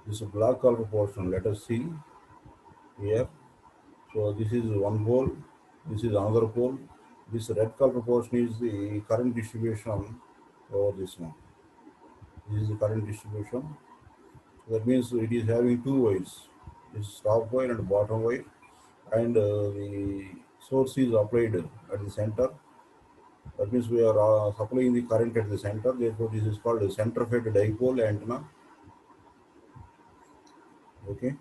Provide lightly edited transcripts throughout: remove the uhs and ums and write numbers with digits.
this black color portion. Let us see here. So this is one pole, this is another pole. This red color portion is the current distribution over this one. This is the current distribution. That means it is having two wires. This is top wire and bottom wire, and the source is applied at the center. That means we are supplying the current at the center. Therefore, this is called a center-fed dipole antenna. Okay.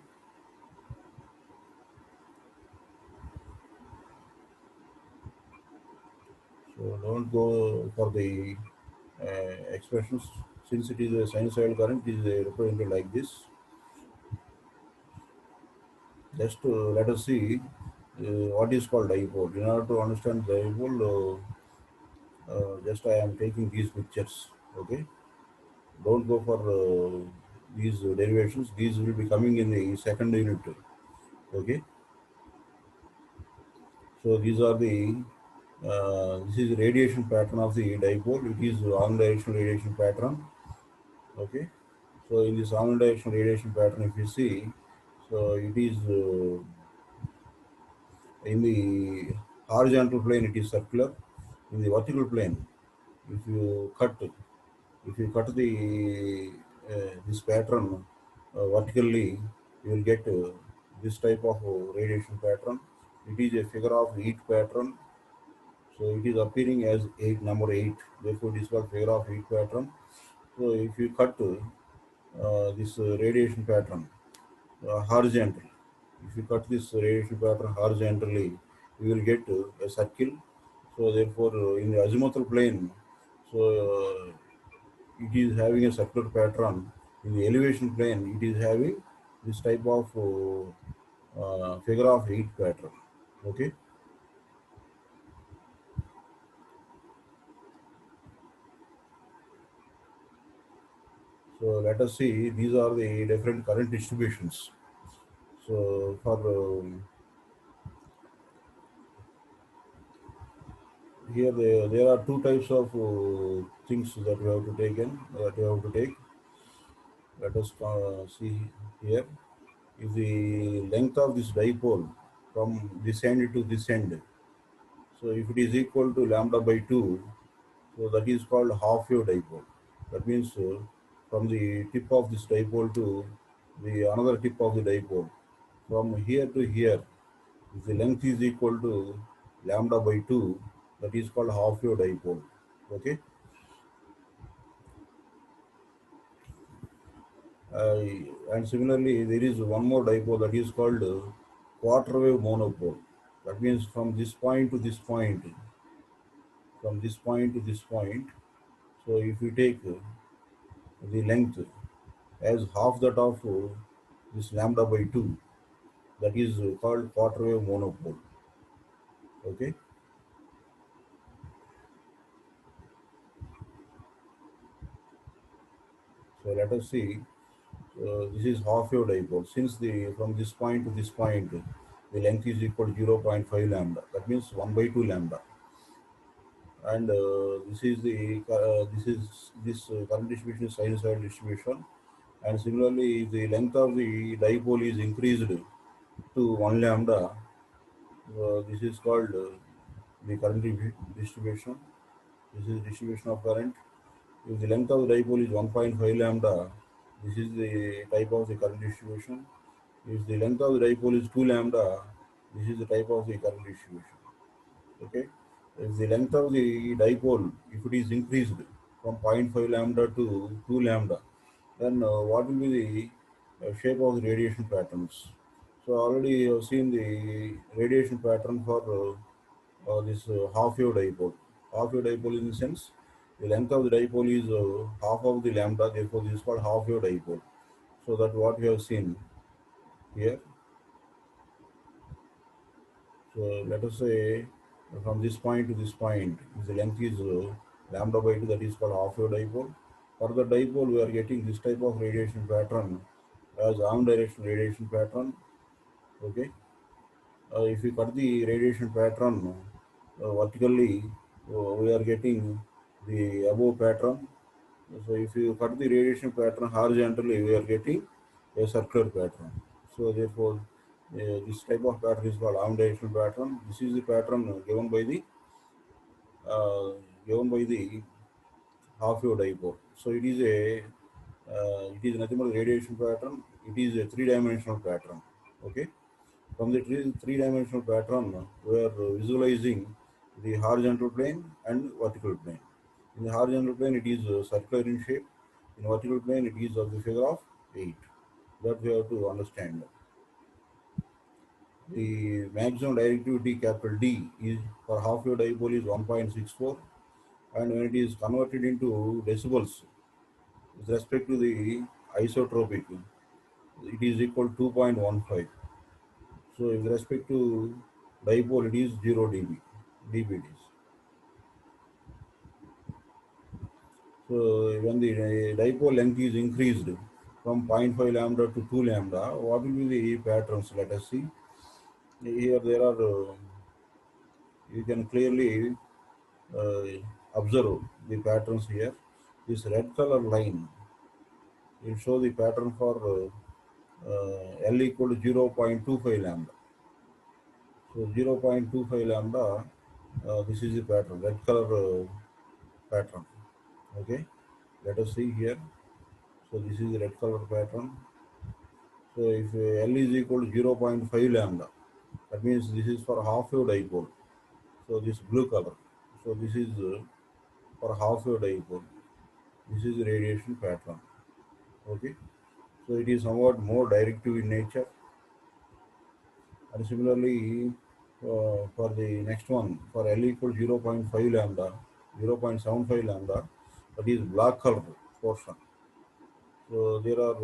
So don't go for the expressions. Since it is a sinusoidal current, it is represented like this. Just let us see what is called dipole. In order to understand dipole, just I am taking these pictures. Okay. Don't go for these derivations. These will be coming in the second unit. Okay. So these are the this is the radiation pattern of the dipole. It is omnidirectional radiation pattern. Okay. So in this omnidirectional radiation pattern, if you see, so it is in the horizontal plane it is circular. In the vertical plane, if you cut the this pattern vertically, you will get this type of radiation pattern. It is a figure of 8 pattern. So it is appearing as number 8. Therefore, it is called figure of 8 pattern. So if you cut this radiation pattern horizontal, if you cut this radiation pattern horizontally, you will get a circle. So therefore, in the azimuthal plane, so it is having a circular pattern. In the elevation plane, it is having this type of figure of 8 pattern. Okay. So let us see, these are the different current distributions. So for here there are two types of things that we have to take in, that we have to take. Let us see here. If the length of this dipole from this end to this end, so if it is equal to lambda by 2, so that is called half wave dipole. That means from the tip of this dipole to the another tip of the dipole, from here to here, if the length is equal to lambda by 2, that is called half wave dipole. Okay. And similarly, there is one more dipole that is called quarter wave monopole. That means from this point to this point, from this point to this point. So if you take the length as half that of this lambda by 2, that is called quarter wave monopole. Okay. So let us see. This is half wave dipole. Since the from this point to this point, the length is equal to 0.5 lambda. That means 1 by 2 lambda. And this is the current distribution is sinusoidal distribution. And similarly, if the length of the dipole is increased to 1 lambda, this is called the current distribution. This is distribution of current. If the length of the dipole is 1.5 lambda, this is the type of the current distribution. If the length of the dipole is 2 lambda, this is the type of the current distribution. Okay. If the length of the dipole, if it is increased from 0.5 lambda to 2 lambda, then what will be the shape of the radiation patterns? So already you have seen the radiation pattern for this half wave dipole. Half wave dipole in the sense the length of the dipole is half of the lambda, therefore this is called half wave dipole. So that what we have seen here. So let us say from this point to this point, if the length is lambda by 2, that is called half wave dipole. For the dipole, we are getting this type of radiation pattern as omnidirectional radiation pattern. Okay. If we cut the radiation pattern vertically, we are getting the above pattern. So if you cut the radiation pattern horizontally, we are getting a circular pattern. So therefore, this type of pattern is called omnidirectional pattern. This is the pattern uh, given by the half wave dipole. So it is nothing but a radiation pattern. It is a three-dimensional pattern. Okay. From the three-dimensional pattern, we are visualizing the horizontal plane and vertical plane. In the horizontal plane, it is circular in shape. In vertical plane, it is of the figure of 8. That we have to understand. The maximum directivity capital D is for half wave dipole is 1.64, and when it is converted into decibels with respect to the isotropic, it is equal to 2.15. So with respect to dipole, it is 0 dB, dBds. So when the dipole length is increased from zero point 0.5 lambda to 2 lambda, what will be the patterns? Let us see. Here there are, you can clearly uh, observe the patterns here. This red color line will show the pattern for L equal to 0.25 lambda. So 0.25 lambda, this is the pattern, red color pattern. Okay, let us see here. So this is the red color pattern. So if L is equal to 0.5 lambda, that means this is for half wave dipole. So this blue color. So this is for half wave dipole. This is the radiation pattern. Okay. So it is somewhat more directive in nature. And similarly, for the next one, for L equal to 0.5 lambda, 0.75 lambda, that is black color portion. So there are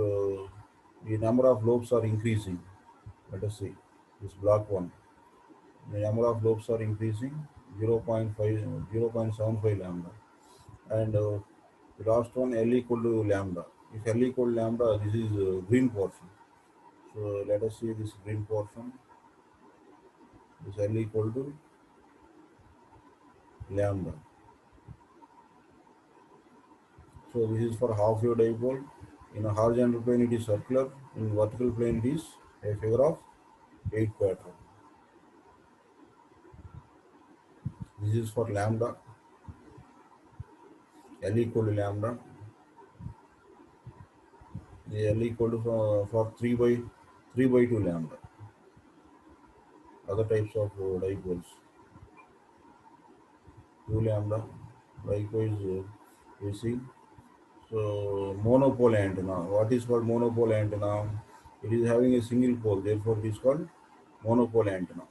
the number of lobes are increasing. Let us see this black one. The number of lobes are increasing 0.5, 0.75 lambda, and the last one L equal to lambda. If L equal to lambda, this is green portion. So let us see this green portion. This L equal to lambda. So this is for half wave dipole. In a horizontal plane, it is circular. In vertical plane, it is a figure of 8 pattern. This is for lambda. L equal to lambda. The L equal to for 3 by 2 lambda. Other types of dipoles. 2 lambda. Likewise, we see. So monopole antenna. What is called monopole antenna? It is having a single pole. Therefore, it is called monopole antenna.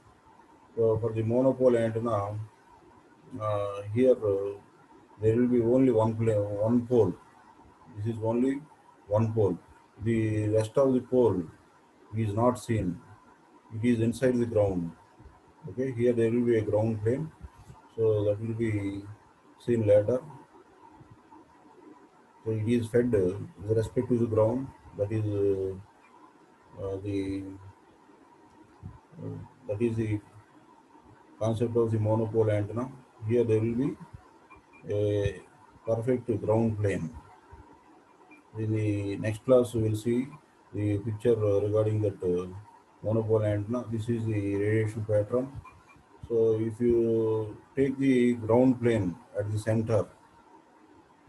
So for the monopole antenna, here there will be only one pole. This is only one pole. The rest of the pole is not seen. It is inside the ground. Okay, here there will be a ground plane. So that will be seen later. So it is fed with respect to the ground. That is the that is the concept of the monopole antenna. Here there will be a perfect ground plane. In the next class, we will see the picture regarding that monopole antenna. This is the radiation pattern. So if you take the ground plane at the center,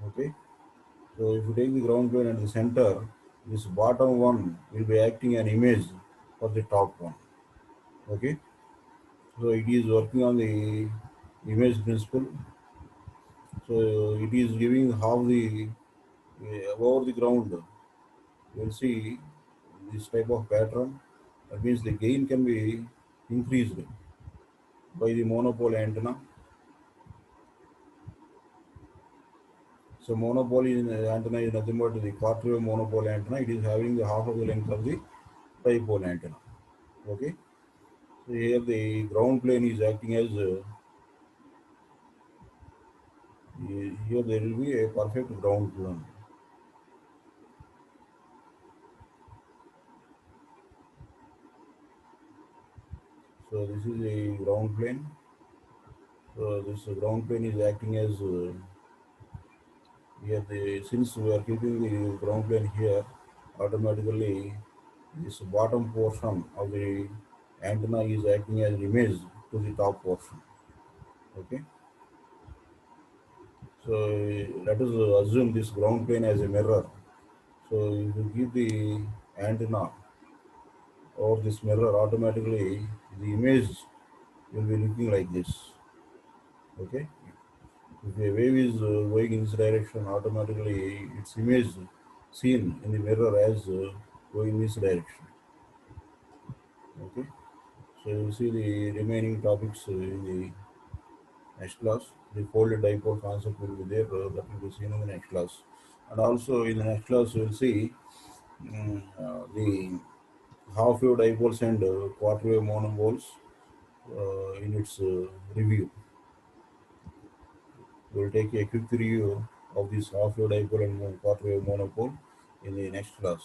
okay. So if you take the ground plane at the center, this bottom one will be acting an image for the top one. Okay. So it is working on the image principle. So it is giving how the over the ground. You will see this type of pattern. That means the gain can be increased by the monopole antenna. So monopole antenna is nothing but the quarter wave monopole antenna. It is having the half of the length of the dipole antenna. Okay. So here the ground plane is acting as here there will be a perfect ground plane. So this is a ground plane. So this ground plane is acting as Here, since we are keeping the ground plane here, automatically this bottom portion of the antenna is acting as an image to the top portion. Okay, so let us assume this ground plane as a mirror. So if you give the antenna over this mirror, automatically the image will be looking like this. Okay, if a wave is going in this direction, automatically its image seen in the mirror as going in this direction. Okay, so you will see the remaining topics in the next class. The folded dipole concept will be there, that will be seen in the next class. And also in the next class, we will see the half wave dipoles and quarter wave monopoles in its review. We will take a quick review of this half wave dipole and quarter wave monopole in the next class.